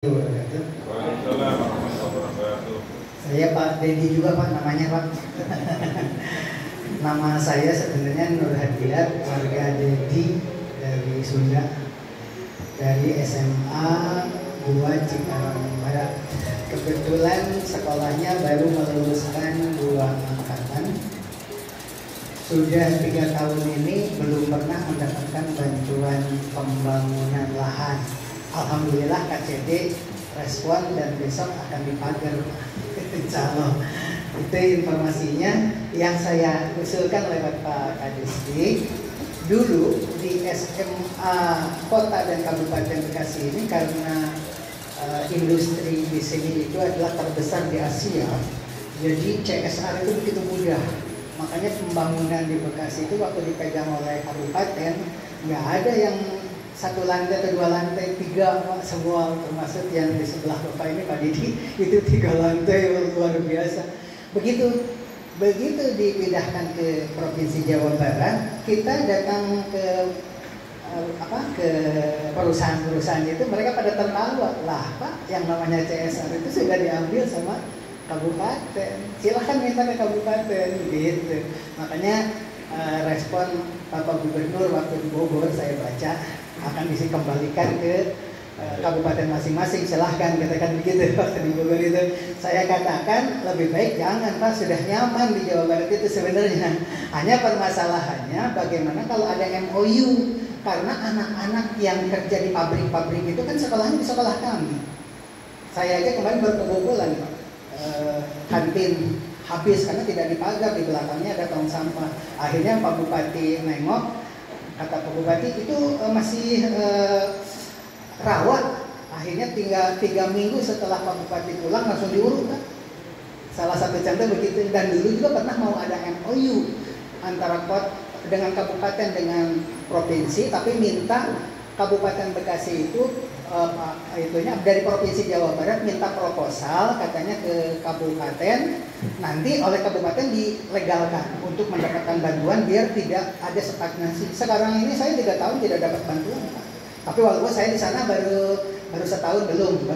Waalaikumsalam warahmatullahi wabarakatuh. Saya Pak Dedi juga Pak, namanya Pak. Nama saya sebenarnya Nur Hadiat, warga Dedi dari Sunda, dari SMA 2 Cikarang Barat. Kebetulan sekolahnya baru meluluskan 2 angkatan. Sudah 3 tahun ini belum pernah mendapatkan bantuan pembangunan lahan. Alhamdulillah KCD respon dan besok akan dipagar. Insya Allah. Itu informasinya yang saya usulkan lewat Pak Kadisdi. Dulu di SMA Kota dan Kabupaten Bekasi ini karena industri di sini itu adalah terbesar di Asia, jadi CSR itu begitu mudah. Makanya pembangunan di Bekasi itu waktu dipegang oleh kabupaten nggak ada yang 1 lantai atau 2 lantai, 3 semua, termasuk yang di sebelah Bapak ini Pak Didi itu 3 lantai luar biasa. Begitu dipindahkan ke Provinsi Jawa Barat, kita datang ke perusahaan-perusahaan itu, mereka pada tertawa, lah Pak, yang namanya CSR itu sudah diambil sama kabupaten, silahkan minta ke kabupaten gitu. Makanya respon Bapak Gubernur waktu di Bogor saya baca akan dikembalikan ke kabupaten masing-masing, silahkan katakan begitu waktu di Bogor itu. Saya katakan lebih baik jangan Pak, sudah nyaman di Jawa Barat itu sebenarnya. Hanya permasalahannya bagaimana kalau ada MOU, karena anak-anak yang kerja di pabrik-pabrik itu kan sekolahnya di sekolah kami. Saya aja kemarin baru kebobolan Pak, kantin habis karena tidak dipagar, di belakangnya ada tong sampah. Akhirnya Pak Bupati nengok, kata Pak Bupati itu masih rawat. Akhirnya tinggal 3 minggu setelah Pak Bupati pulang langsung diuruk kan. Salah satu contoh begitu. Dan dulu juga pernah mau ada MOU antara dengan kabupaten dengan provinsi, tapi minta Kabupaten Bekasi itu dari Provinsi Jawa Barat minta proposal katanya ke kabupaten, nanti oleh kabupaten dilegalkan untuk mendapatkan bantuan biar tidak ada stagnasi. Sekarang ini saya 3 tahun tidak dapat bantuan Pak. Tapi walaupun saya di sana baru setahun belum,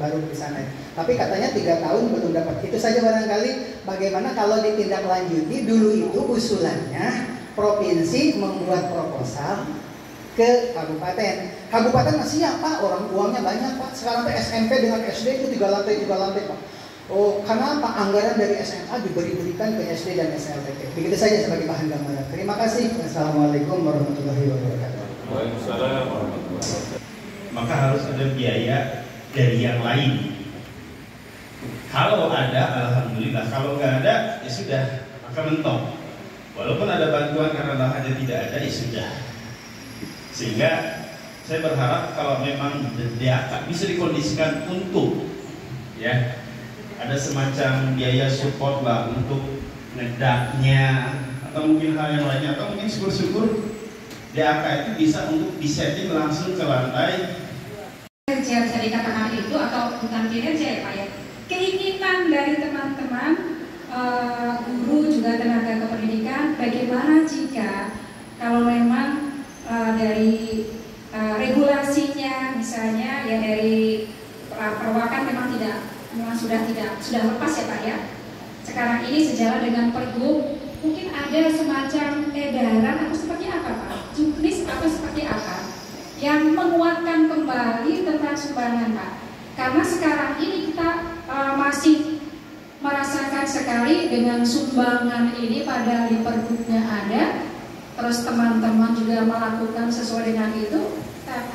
baru di sana. Tapi katanya 3 tahun belum dapat. Itu saja barangkali bagaimana kalau ditindaklanjuti. Dulu itu usulannya provinsi membuat proposal ke kabupaten. Kabupaten masih ya Pak, orang uangnya banyak Pak. Sekarang SMP dengan SD itu 3 lantai Pak. Oh, karena Pak anggaran dari SMA diberikan ke SD dan SLTP. Begitu saja sebagai bahan gambaran. Terima kasih. Wassalamualaikum warahmatullahi wabarakatuh. Waalaikumsalam warahmatullahi wabarakatuh. Maka harus ada biaya dari yang lain. Kalau ada, alhamdulillah. Kalau nggak ada, ya sudah, maka mentok. Walaupun ada bantuan karena lahannya tidak ada, ya sudah. Sehingga saya berharap kalau memang DAK bisa dikondisikan untuk ya ada semacam biaya support lah untuk ngedaknya atau mungkin hal yang lainnya, atau mungkin syukur-syukur DAK itu bisa untuk disetting langsung ke lantai. Kinerja bisa dikatakan itu, atau bukan kinerja ya Pak ya, keinginan dari teman-teman guru juga tenaga kependidikan, bagaimana jika kalau memang dari regulasinya misalnya ya dari perwakan memang sudah lepas ya Pak ya. Sekarang ini sejalan dengan Pergub, mungkin ada semacam edaran atau seperti apa Pak? Juknis atau seperti apa yang menguatkan kembali tentang sumbangan Pak? Karena sekarang ini kita masih merasakan sekali dengan sumbangan ini, pada di Pergubnya ada, terus teman-teman juga melakukan sesuai dengan itu,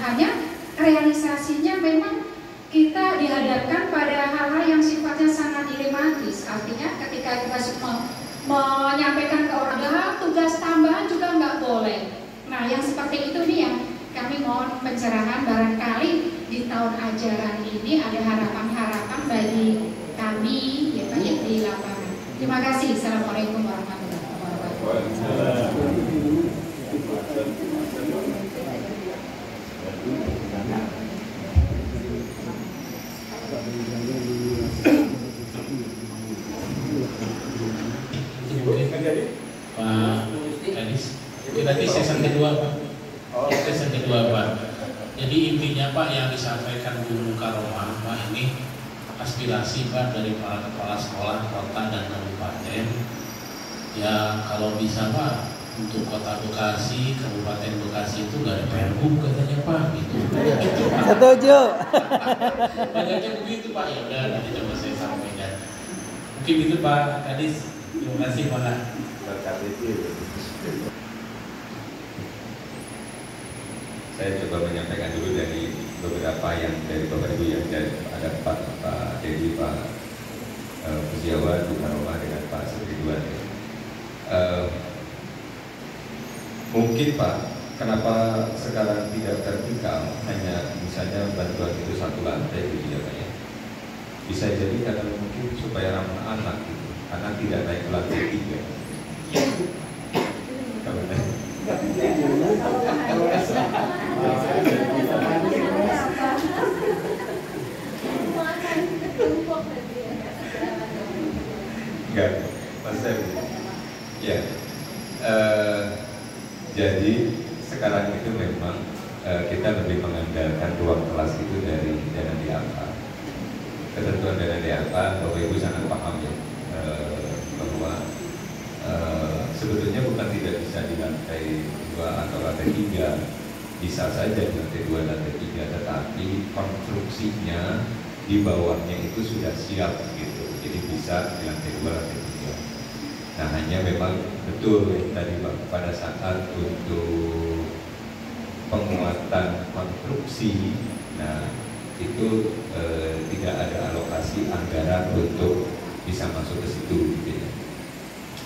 hanya realisasinya memang kita dihadapkan pada hal-hal yang sifatnya sangat dilematis. Artinya ketika kita menyampaikan ke orang, tugas tambahan juga nggak boleh. Nah, yang seperti itu nih yang kami mohon pencerahan, barangkali di tahun ajaran ini ada harapan-harapan bagi kami ya Pak ya di lapangan. Terima kasih. Assalamualaikum warahmatullahi wabarakatuh. Pak Kadis, itu tadi season kedua Pak. Season kedua Pak. Jadi intinya Pak yang disampaikan Bu Mukaroma ini aspirasi Pak dari para kepala sekolah kota dan kabupaten. Ya kalau bisa Pak, untuk kota Bekasi, kabupaten Bekasi itu gak ada pergub katanya Pak, gitu. Setuju. Banyaknya begitu Pak, ya udah nanti coba saya sampaikan. Mungkin itu Pak Kadis. Terima kasih Pak. Saya coba menyampaikan dulu dari beberapa yang dari Bapak Ibu yang ada Pak Dedi, Pak Pujiawan, Bu Karoma dengan Pak Setiduan. Mungkin Pak, kenapa sekarang tidak vertikal, hanya misalnya bantuan itu satu lantai gitu ya Pak ya. Bisa jadi karena mungkin supaya ramah anak gitu, karena tidak naik ke lantai 3. Kalau enggak, maksudnya ya. Jadi sekarang itu memang kita lebih mengandalkan ruang kelas itu dari dana DAPA. Ketentuan dana DAPA, Bapak Ibu sangat paham ya, bahwa sebetulnya bukan tidak bisa di lantai 2 atau lantai 3, bisa saja di lantai 2, lantai 3, tetapi konstruksinya di bawahnya itu sudah siap gitu, jadi bisa di lantai 2, lantai 3. Nah hanya memang betul tadi Pak, pada saat untuk penguatan konstruksi, nah itu tidak ada alokasi anggaran untuk bisa masuk ke situ gitu ya.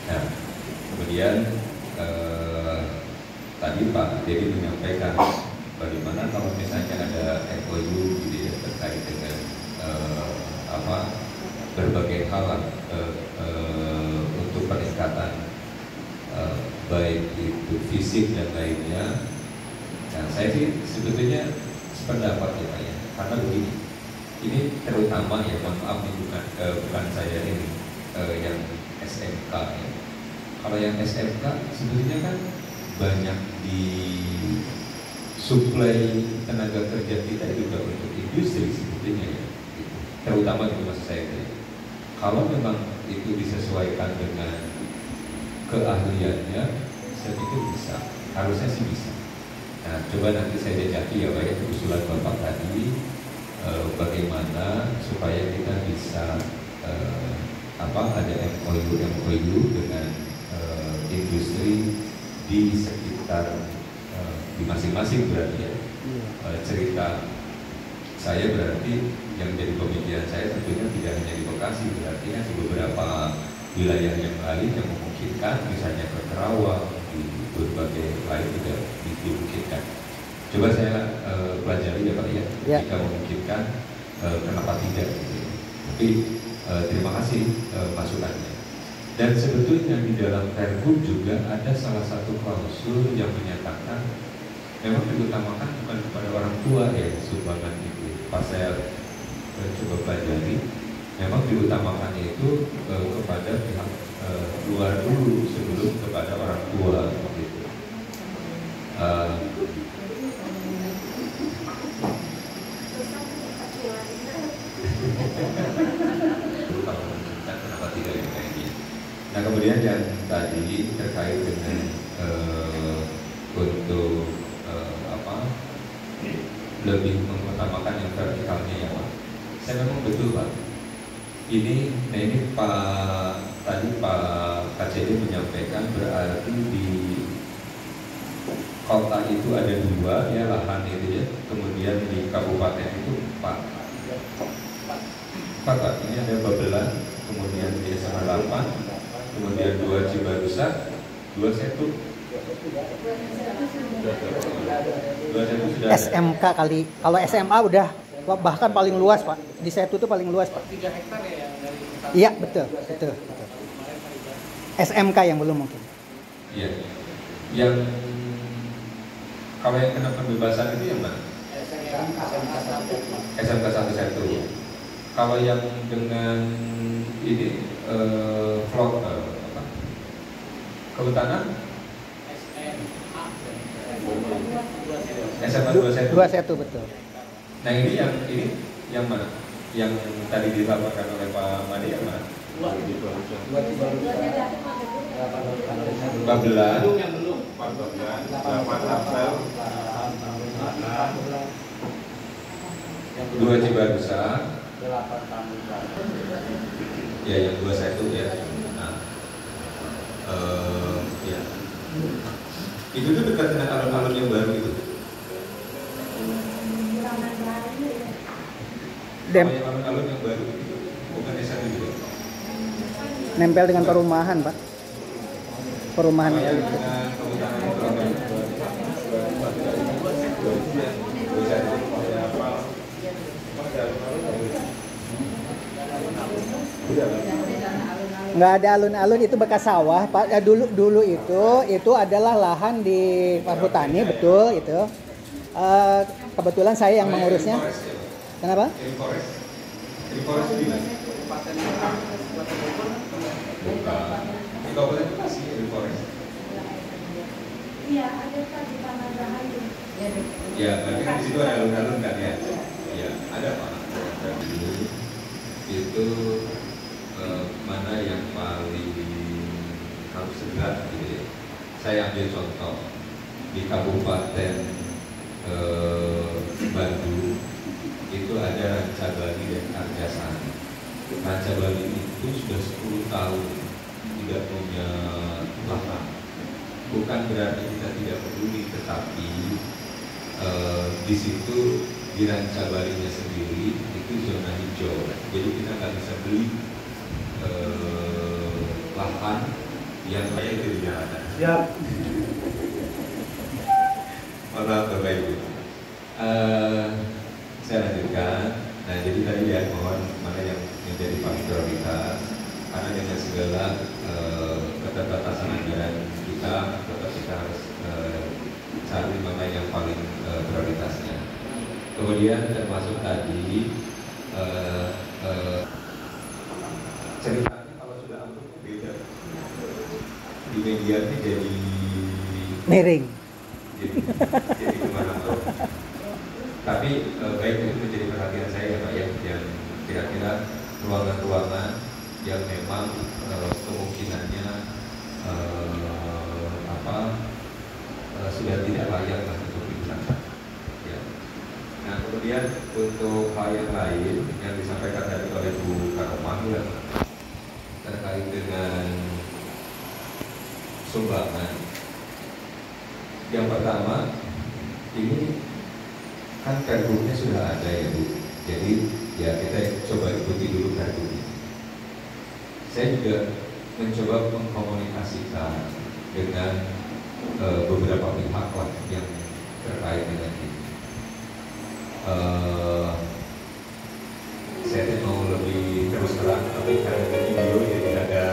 Nah, kemudian tadi Pak Dedi menyampaikan bagaimana kalau misalnya ada MOU gitu ya terkait dengan berbagai hal untuk peningkatan baik itu fisik dan lainnya. Nah, saya sih sebetulnya sependapat ya Pak ya, karena begini, ini terutama ya, mohon maaf nih bukan saya ini yang SMK ya. Kalau yang SMK sebetulnya kan banyak di suplai tenaga kerja kita juga untuk industri sebetulnya ya, terutama di maksud saya ini. Kalau memang itu disesuaikan dengan keahliannya, saya pikir bisa, harusnya sih bisa. Nah, coba nanti saya jajaki ya Pak ya, usulan Bapak tadi bagaimana supaya kita bisa ada MOU dengan industri di sekitar di masing-masing berarti ya. Cerita saya berarti yang jadi pemikiran saya tentunya tidak hanya di Bekasi, berarti kan di beberapa wilayah yang lain yang memungkinkan, misalnya ke Kerawang, di berbagai lain juga dimungkinkan. Coba saya pelajari ya Pak ya, jika memungkinkan kenapa tidak gitu. Tapi terima kasih masukannya. Dan sebetulnya di dalam Pergub juga ada salah satu klausul yang menyatakan memang diutamakan bukan kepada orang tua ya sumbangan itu. Pas saya coba pelajari, memang diutamakan itu kepada pihak luar dulu sebelum kepada orang tua gitu. Kenapa tidak yang kayak ini? Nah kemudian yang tadi terkait dengan untuk lebih mengutamakan yang vertikalnya ya Pak. Saya memang betul Pak. Ini tadi Pak KCD menyampaikan berarti di kota itu ada 2 ya lahan itu ya. Kemudian di kabupaten itu 4 Pak. Ini ada Babelan, kemudian di SMA 8, kemudian 2 Cibarusa, 2 Setu. 2 Setu sudah ada. SMK kali, kalau SMA udah bahkan paling luas Pak. Di Setu itu paling luas Pak. 3 hektar ya yang dari kota. Iya betul. SMK yang belum mungkin. Iya. Yang kalau yang kena pembebasan itu yang mana? SMK 1 Setu. Kalau yang dengan ini kehutanan SMA 2 Setu. 2 Setu betul. Nah ini yang mana? yang tadi dilaporkan oleh Pak Made yang mana? 14. Yang belum 14, 8 April, 2 Cibarusah, ya yang 21 ya. Nah, ya. Itu tuh dekat dengan alun-alun yang baru itu. Alun-alun yang baru itu bukan desa itu. Nempel dengan perumahan, Pak. Perumahan Oh, yang itu. dengan kehutanan itu apa? Nggak ada alun-alun, itu bekas sawah, Pak. Ya, dulu itu adalah lahan di perhutani, betul itu. Kebetulan saya yang mengurusnya. Kenapa? Forest di mana? Bukan. Di Kabupaten Bekasi, Forest. Iya, ada Pak di Taman Rahayu. Ya, berarti kan di situ ada alun-alun kan ya? Ya, ada Pak. Dan itu mana yang paling harus segera gitu ya. Saya ambil contoh di Kabupaten Bandung itu ada Rancabali dan Arjasani. Rancabali itu sudah 10 tahun tidak punya lahan. Bukan berarti kita tidak peduli, tetapi di situ di Rancabalinya sendiri itu zona hijau, jadi kita nggak bisa beli lahan yang kayak itu di jalanan. Siap. Maaf Bapak Ibu. Saya lanjutkan. Nah, jadi tadi ya mohon mana yang menjadi paling prioritas, karena dengan segala keterbatasan anggaran kita, tetap kita harus cari mana yang paling prioritasnya. Kemudian termasuk tadi ceritanya kalau sudah ambruk beda. Di media ini jadi Miring. jadi kemana-mana. Tapi baik itu menjadi perhatian saya ya Pak ya, yang kira-kira ruangan-ruangan yang memang kemungkinannya sudah tidak layak lah untuk digunakan. Ya. Nah kemudian untuk hal yang lain yang disampaikan tadi oleh Bu Karomang ya, terkait dengan sumbangan. Yang pertama, ini kan pergubnya sudah ada ya Bu. Jadi ya kita coba ikuti dulu pergubnya. Saya juga mencoba mengkomunikasikan dengan beberapa pihak lah yang terkait dengan ini. Saya mau lebih terus terang, tapi karena video jadi ada.